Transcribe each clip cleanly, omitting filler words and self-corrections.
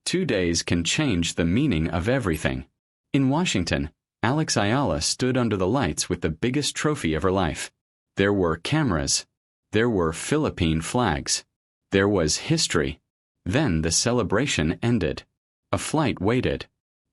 2 days can change the meaning of everything. In Washington, Alex Eala stood under the lights with the biggest trophy of her life. There were cameras. There were Philippine flags. There was history. Then the celebration ended. A flight waited.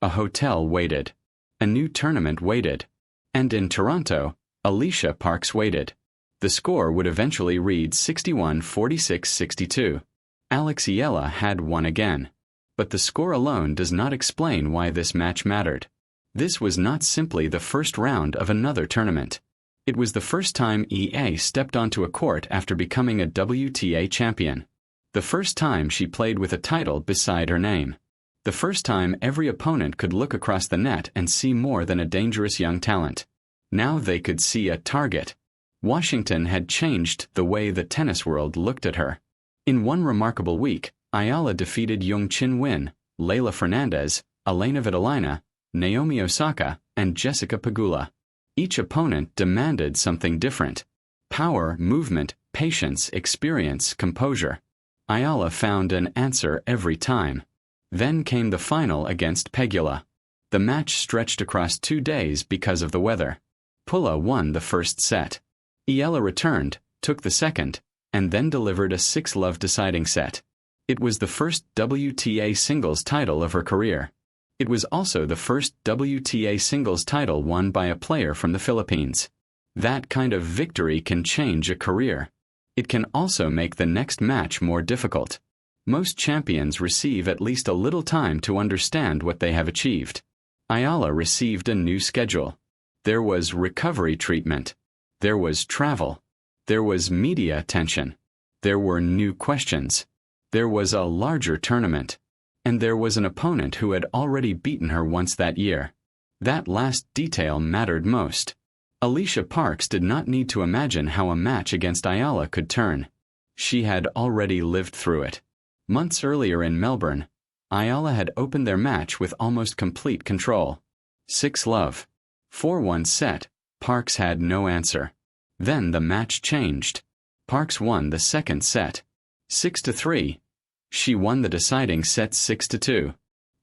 A hotel waited. A new tournament waited. And in Toronto, Alicia Parks waited. The score would eventually read 61-46-62. Alex Eala had won again. But the score alone does not explain why this match mattered. This was not simply the first round of another tournament. It was the first time Eala stepped onto a court after becoming a WTA champion. The first time she played with a title beside her name. The first time every opponent could look across the net and see more than a dangerous young talent. Now they could see a target. Washington had changed the way the tennis world looked at her. In one remarkable week, Eala defeated Yung Chin Win, Leylah Fernandez, Elena Svitolina, Naomi Osaka, and Jessica Pegula. Each opponent demanded something different. Power, movement, patience, experience, composure. Eala found an answer every time. Then came the final against Pegula. The match stretched across 2 days because of the weather. Pegula won the first set. Eala returned, took the second, and then delivered a 6-love deciding set. It was the first WTA singles title of her career. It was also the first WTA singles title won by a player from the Philippines. That kind of victory can change a career. It can also make the next match more difficult. Most champions receive at least a little time to understand what they have achieved. Eala received a new schedule. There was recovery treatment. There was travel. There was media attention. There were new questions. There was a larger tournament. And there was an opponent who had already beaten her once that year. That last detail mattered most. Alicia Parks did not need to imagine how a match against Eala could turn. She had already lived through it. Months earlier in Melbourne, Eala had opened their match with almost complete control. 6-love. 4-1 set, Parks had no answer. Then the match changed. Parks won the second set. 6-3. She won the deciding set 6-2.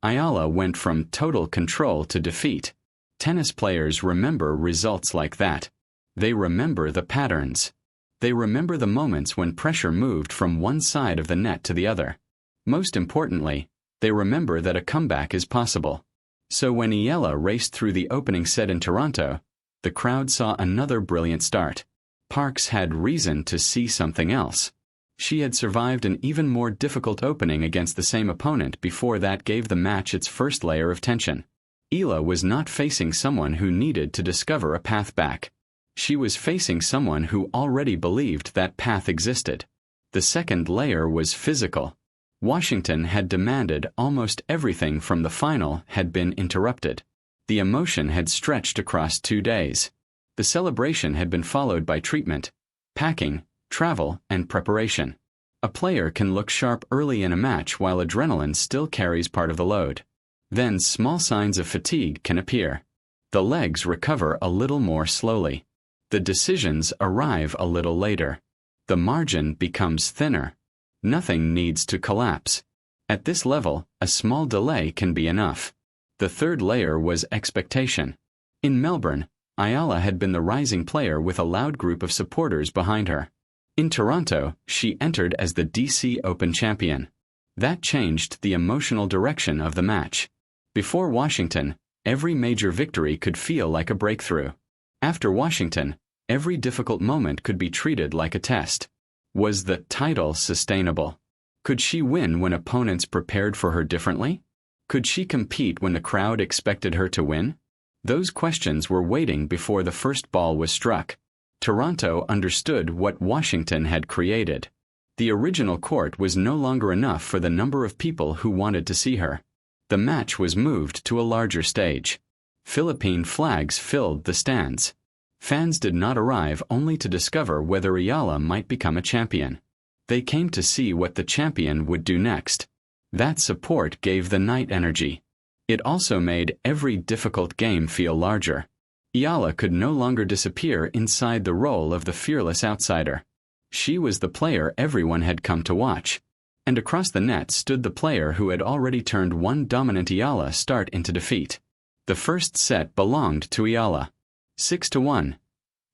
Eala went from total control to defeat. Tennis players remember results like that. They remember the patterns. They remember the moments when pressure moved from one side of the net to the other. Most importantly, they remember that a comeback is possible. So when Eala raced through the opening set in Toronto, the crowd saw another brilliant start. Parks had reason to see something else. She had survived an even more difficult opening against the same opponent before that gave the match its first layer of tension. Eala was not facing someone who needed to discover a path back. She was facing someone who already believed that path existed. The second layer was physical. Washington had demanded almost everything from the final had been interrupted. The emotion had stretched across 2 days. The celebration had been followed by treatment, packing, travel, and preparation. A player can look sharp early in a match while adrenaline still carries part of the load. Then small signs of fatigue can appear. The legs recover a little more slowly. The decisions arrive a little later. The margin becomes thinner. Nothing needs to collapse. At this level, a small delay can be enough. The third layer was expectation. In Melbourne, Eala had been the rising player with a loud group of supporters behind her. In Toronto, she entered as the DC Open champion. That changed the emotional direction of the match. Before Washington, every major victory could feel like a breakthrough. After Washington, every difficult moment could be treated like a test. Was the title sustainable? Could she win when opponents prepared for her differently? Could she compete when the crowd expected her to win? Those questions were waiting before the first ball was struck. Toronto understood what Washington had created. The original court was no longer enough for the number of people who wanted to see her. The match was moved to a larger stage. Philippine flags filled the stands. Fans did not arrive only to discover whether Eala might become a champion. They came to see what the champion would do next. That support gave the night energy. It also made every difficult game feel larger. Eala could no longer disappear inside the role of the fearless outsider. She was the player everyone had come to watch. And across the net stood the player who had already turned one dominant Eala start into defeat. The first set belonged to Eala. 6-1.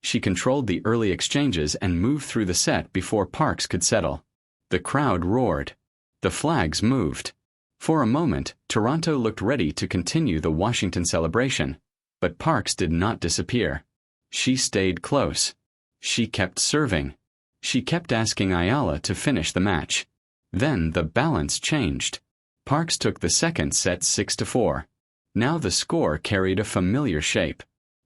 She controlled the early exchanges and moved through the set before Parks could settle. The crowd roared. The flags moved. For a moment, Toronto looked ready to continue the Washington celebration, but Parks did not disappear. She stayed close. She kept serving. She kept asking Eala to finish the match. Then the balance changed. Parks took the second set 6-4. Now the score carried a familiar shape.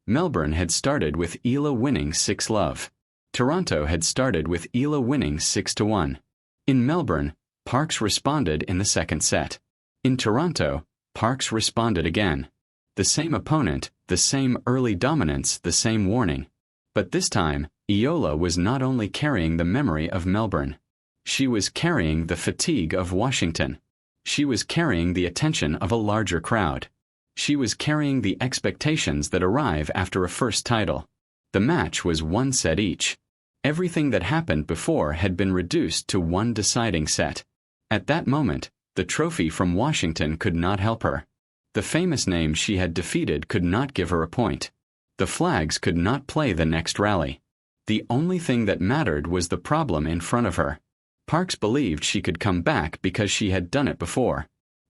Melbourne had started with Eala winning 6-love. Toronto had started with Eala winning 6-1. In Melbourne, Parks responded in the second set. In Toronto, Parks responded again. The same opponent, the same early dominance, the same warning. But this time, Eala was not only carrying the memory of Melbourne. She was carrying the fatigue of Washington. She was carrying the attention of a larger crowd. She was carrying the expectations that arrive after a first title. The match was one set each. Everything that happened before had been reduced to one deciding set. At that moment, the trophy from Washington could not help her. The famous name she had defeated could not give her a point. The flags could not play the next rally. The only thing that mattered was the problem in front of her. Parks believed she could come back because she had done it before.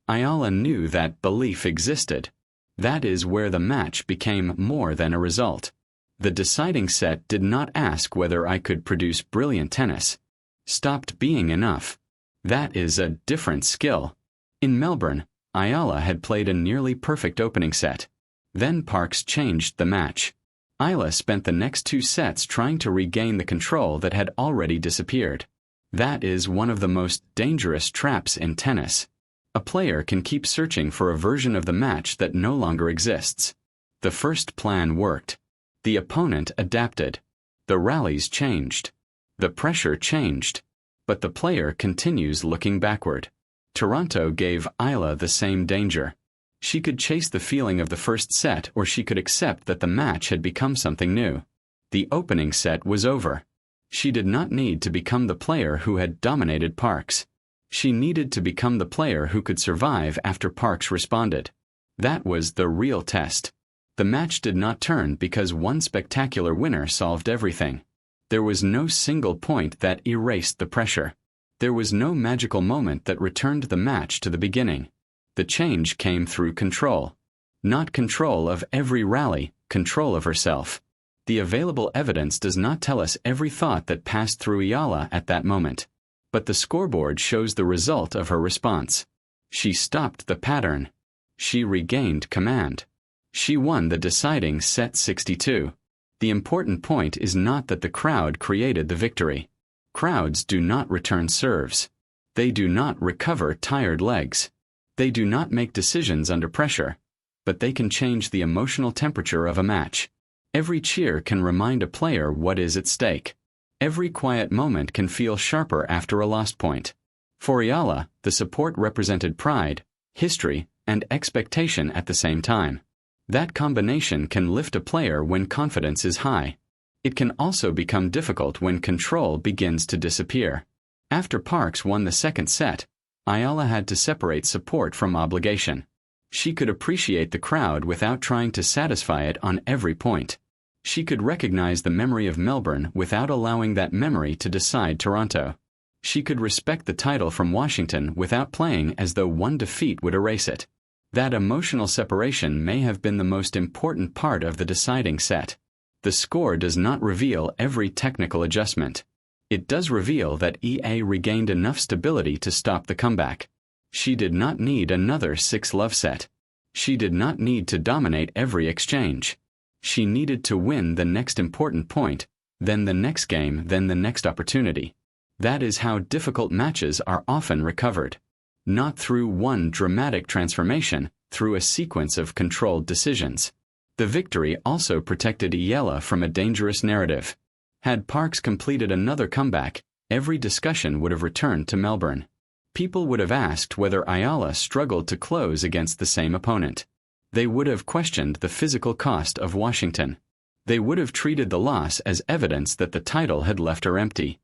Eala knew that belief existed. That is where the match became more than a result. The deciding set did not ask whether I could produce brilliant tennis. Stopped being enough. That is a different skill. In Melbourne, Eala had played a nearly perfect opening set. Then Parks changed the match. Eala spent the next two sets trying to regain the control that had already disappeared. That is one of the most dangerous traps in tennis. A player can keep searching for a version of the match that no longer exists. The first plan worked. The opponent adapted. The rallies changed. The pressure changed. But the player continues looking backward. Toronto gave Eala the same danger. She could chase the feeling of the first set, or she could accept that the match had become something new. The opening set was over. She did not need to become the player who had dominated Parks. She needed to become the player who could survive after Parks responded. That was the real test. The match did not turn because one spectacular winner solved everything. There was no single point that erased the pressure. There was no magical moment that returned the match to the beginning. The change came through control. Not control of every rally, control of herself. The available evidence does not tell us every thought that passed through Eala at that moment. But the scoreboard shows the result of her response. She stopped the pattern. She regained command. She won the deciding set 62. The important point is not that the crowd created the victory. Crowds do not return serves. They do not recover tired legs. They do not make decisions under pressure. But they can change the emotional temperature of a match. Every cheer can remind a player what is at stake. Every quiet moment can feel sharper after a lost point. For Eala, the support represented pride, history, and expectation at the same time. That combination can lift a player when confidence is high. It can also become difficult when control begins to disappear. After Parks won the second set, Eala had to separate support from obligation. She could appreciate the crowd without trying to satisfy it on every point. She could recognize the memory of Melbourne without allowing that memory to decide Toronto. She could respect the title from Washington without playing as though one defeat would erase it. That emotional separation may have been the most important part of the deciding set. The score does not reveal every technical adjustment. It does reveal that EA regained enough stability to stop the comeback. She did not need another 6-love set. She did not need to dominate every exchange. She needed to win the next important point, then the next game, then the next opportunity. That is how difficult matches are often recovered. Not through one dramatic transformation, through a sequence of controlled decisions. The victory also protected Eala from a dangerous narrative. Had Parks completed another comeback, every discussion would have returned to Melbourne. People would have asked whether Eala struggled to close against the same opponent. They would have questioned the physical cost of Washington. They would have treated the loss as evidence that the title had left her empty.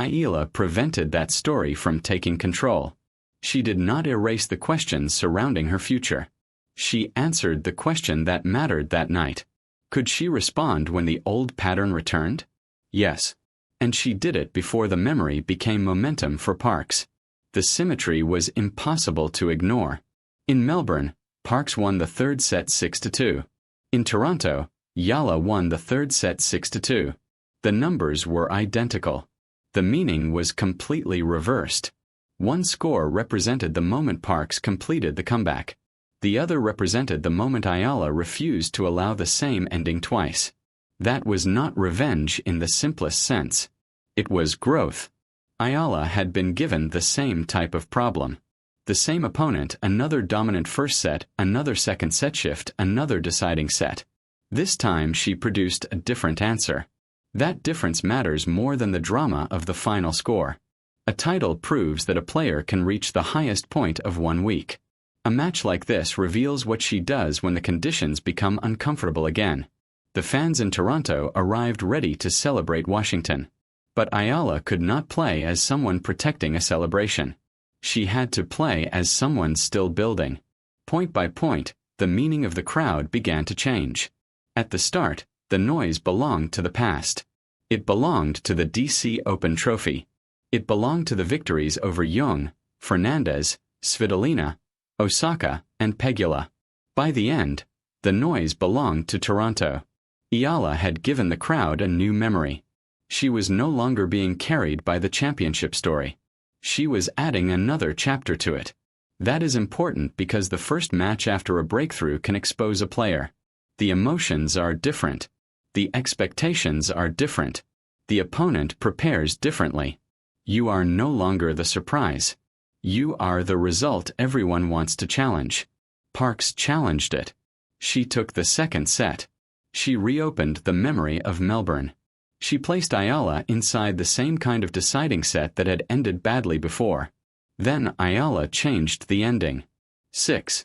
Eala prevented that story from taking control. She did not erase the questions surrounding her future. She answered the question that mattered that night. Could she respond when the old pattern returned? Yes. And she did it before the memory became momentum for Parks. The symmetry was impossible to ignore. In Melbourne, Parks won the third set 6-2. In Toronto, Eala won the third set 6-2. The numbers were identical. The meaning was completely reversed. One score represented the moment Parks completed the comeback. The other represented the moment Eala refused to allow the same ending twice. That was not revenge in the simplest sense. It was growth. Eala had been given the same type of problem. The same opponent, another dominant first set, another second set shift, another deciding set. This time she produced a different answer. That difference matters more than the drama of the final score. A title proves that a player can reach the highest point of 1 week. A match like this reveals what she does when the conditions become uncomfortable again. The fans in Toronto arrived ready to celebrate Washington. But Eala could not play as someone protecting a celebration. She had to play as someone still building. Point by point, the meaning of the crowd began to change. At the start, the noise belonged to the past. It belonged to the DC Open Trophy. It belonged to the victories over Jung, Fernandez, Svitolina, Osaka, and Pegula. By the end, the noise belonged to Toronto. Eala had given the crowd a new memory. She was no longer being carried by the championship story. She was adding another chapter to it. That is important because the first match after a breakthrough can expose a player. The emotions are different. The expectations are different. The opponent prepares differently. You are no longer the surprise. You are the result everyone wants to challenge. Parks challenged it. She took the second set. She reopened the memory of Melbourne. She placed Eala inside the same kind of deciding set that had ended badly before. Then Eala changed the ending. 6-2.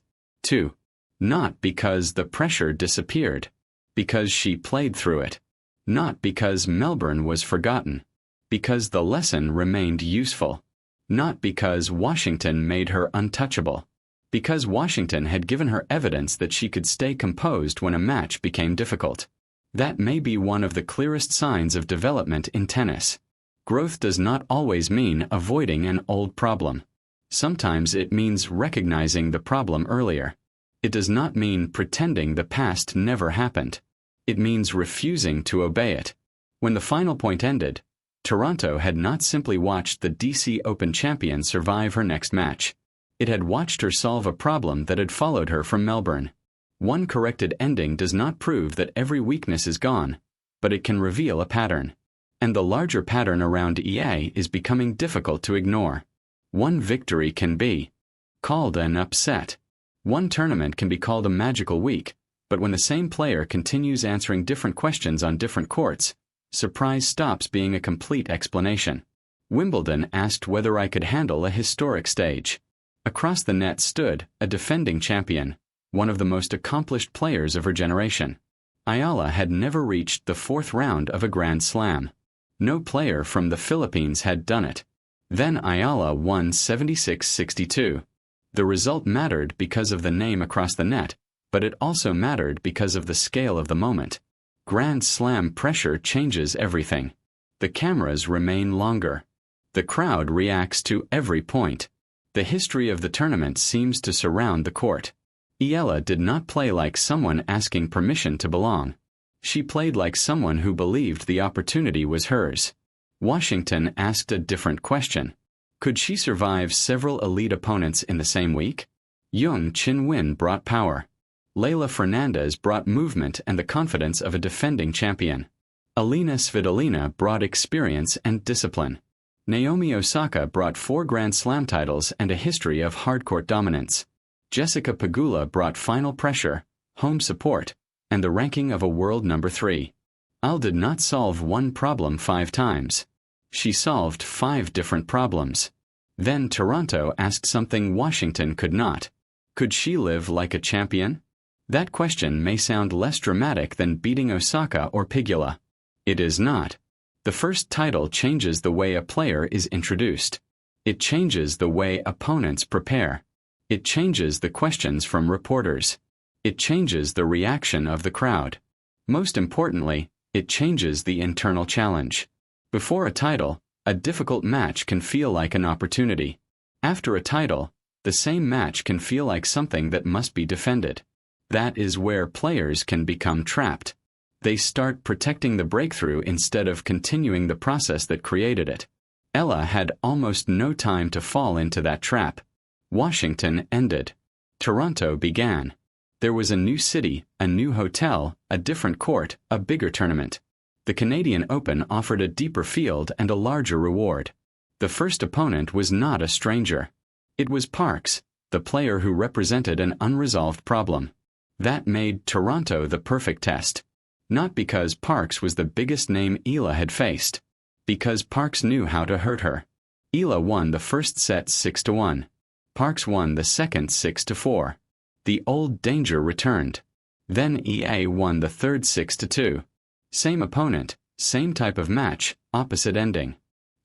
Not because the pressure disappeared. Because she played through it. Not because Melbourne was forgotten. Because the lesson remained useful. Not because Washington made her untouchable. Because Washington had given her evidence that she could stay composed when a match became difficult. That may be one of the clearest signs of development in tennis. Growth does not always mean avoiding an old problem. Sometimes it means recognizing the problem earlier. It does not mean pretending the past never happened. It means refusing to obey it. When the final point ended, Toronto had not simply watched the DC Open champion survive her next match. It had watched her solve a problem that had followed her from Melbourne. One corrected ending does not prove that every weakness is gone, but it can reveal a pattern. And the larger pattern around EA is becoming difficult to ignore. One victory can be called an upset. One tournament can be called a magical week, but when the same player continues answering different questions on different courts, surprise stops being a complete explanation. Wimbledon asked whether I could handle a historic stage. Across the net stood a defending champion, one of the most accomplished players of her generation. Eala had never reached the fourth round of a Grand Slam. No player from the Philippines had done it. Then Eala won 76-62. The result mattered because of the name across the net, but it also mattered because of the scale of the moment. Grand Slam pressure changes everything. The cameras remain longer. The crowd reacts to every point. The history of the tournament seems to surround the court. Eala did not play like someone asking permission to belong. She played like someone who believed the opportunity was hers. Washington asked a different question. Could she survive several elite opponents in the same week? Jung Chin-Win brought power. Leylah Fernandez brought movement and the confidence of a defending champion. Alina Svitolina brought experience and discipline. Naomi Osaka brought 4 Grand Slam titles and a history of hardcourt dominance. Jessica Pegula brought final pressure, home support, and the ranking of a world number 3. Eala did not solve one problem 5 times. She solved 5 different problems. Then Toronto asked something Washington could not. Could she live like a champion? That question may sound less dramatic than beating Osaka or Pegula. It is not. The first title changes the way a player is introduced. It changes the way opponents prepare. It changes the questions from reporters. It changes the reaction of the crowd. Most importantly, it changes the internal challenge. Before a title, a difficult match can feel like an opportunity. After a title, the same match can feel like something that must be defended. That is where players can become trapped. They start protecting the breakthrough instead of continuing the process that created it. Eala had almost no time to fall into that trap. Washington ended. Toronto began. There was a new city, a new hotel, a different court, a bigger tournament. The Canadian Open offered a deeper field and a larger reward. The first opponent was not a stranger. It was Parks, the player who represented an unresolved problem. That made Toronto the perfect test. Not because Parks was the biggest name Eala had faced. Because Parks knew how to hurt her. Eala won the first set 6-1. Parks won the second 6-4. The old danger returned. Then EA won the third 6-2. Same opponent, same type of match, opposite ending.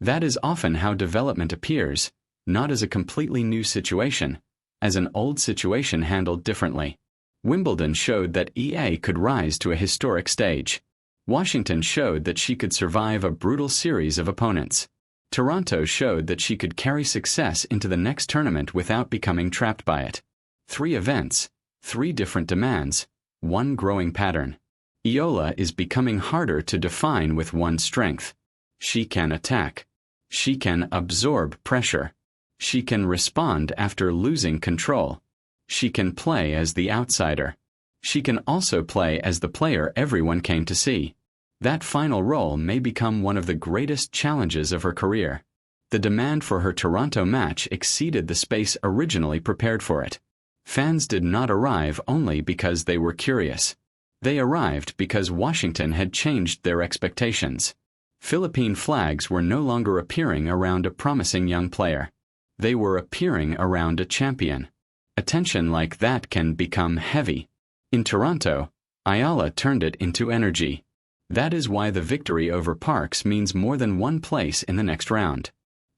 That is often how development appears, not as a completely new situation, as an old situation handled differently. Wimbledon showed that EA could rise to a historic stage. Washington showed that she could survive a brutal series of opponents. Toronto showed that she could carry success into the next tournament without becoming trapped by it. 3 events, 3 different demands, 1 growing pattern. Eala is becoming harder to define with one strength. She can attack. She can absorb pressure. She can respond after losing control. She can play as the outsider. She can also play as the player everyone came to see. That final role may become one of the greatest challenges of her career. The demand for her Toronto match exceeded the space originally prepared for it. Fans did not arrive only because they were curious. They arrived because Washington had changed their expectations. Philippine flags were no longer appearing around a promising young player. They were appearing around a champion. Attention like that can become heavy. In Toronto, Eala turned it into energy. That is why the victory over Parks means more than one place in the next round.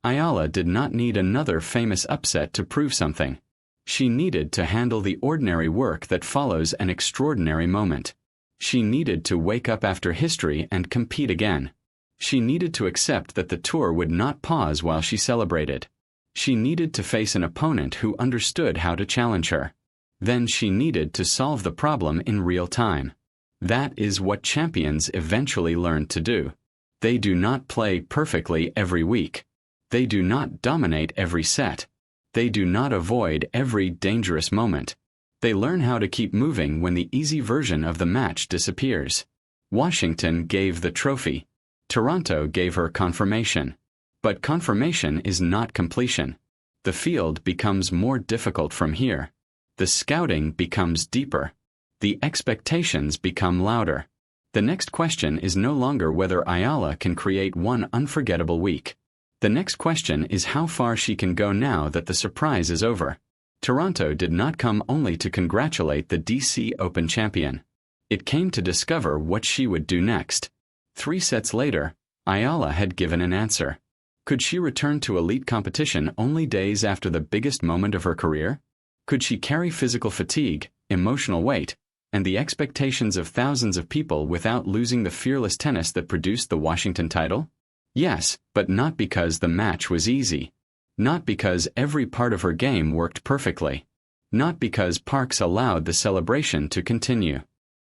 Eala did not need another famous upset to prove something. She needed to handle the ordinary work that follows an extraordinary moment. She needed to wake up after history and compete again. She needed to accept that the tour would not pause while she celebrated. She needed to face an opponent who understood how to challenge her. Then she needed to solve the problem in real time. That is what champions eventually learn to do. They do not play perfectly every week. They do not dominate every set. They do not avoid every dangerous moment. They learn how to keep moving when the easy version of the match disappears. Washington gave the trophy. Toronto gave her confirmation. But confirmation is not completion. The field becomes more difficult from here. The scouting becomes deeper. The expectations become louder. The next question is no longer whether Eala can create one unforgettable week. The next question is how far she can go now that the surprise is over. Toronto did not come only to congratulate the DC Open champion. It came to discover what she would do next. 3 sets later, Eala had given an answer. Could she return to elite competition only days after the biggest moment of her career? Could she carry physical fatigue, emotional weight, and the expectations of thousands of people without losing the fearless tennis that produced the Washington title? Yes, but not because the match was easy. Not because every part of her game worked perfectly. Not because Parks allowed the celebration to continue.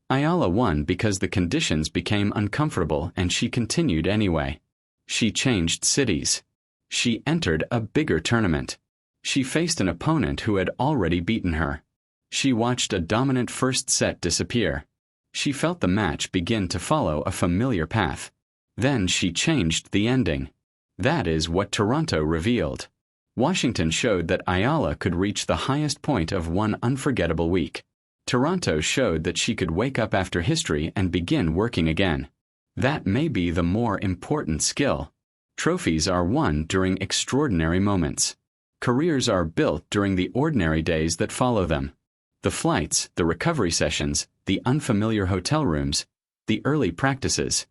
Eala won because the conditions became uncomfortable and she continued anyway. She changed cities. She entered a bigger tournament. She faced an opponent who had already beaten her. She watched a dominant first set disappear. She felt the match begin to follow a familiar path. Then she changed the ending. That is what Toronto revealed. Washington showed that Eala could reach the highest point of one unforgettable week. Toronto showed that she could wake up after history and begin working again. That may be the more important skill. Trophies are won during extraordinary moments. Careers are built during the ordinary days that follow them. The flights, the recovery sessions, the unfamiliar hotel rooms, the early practices,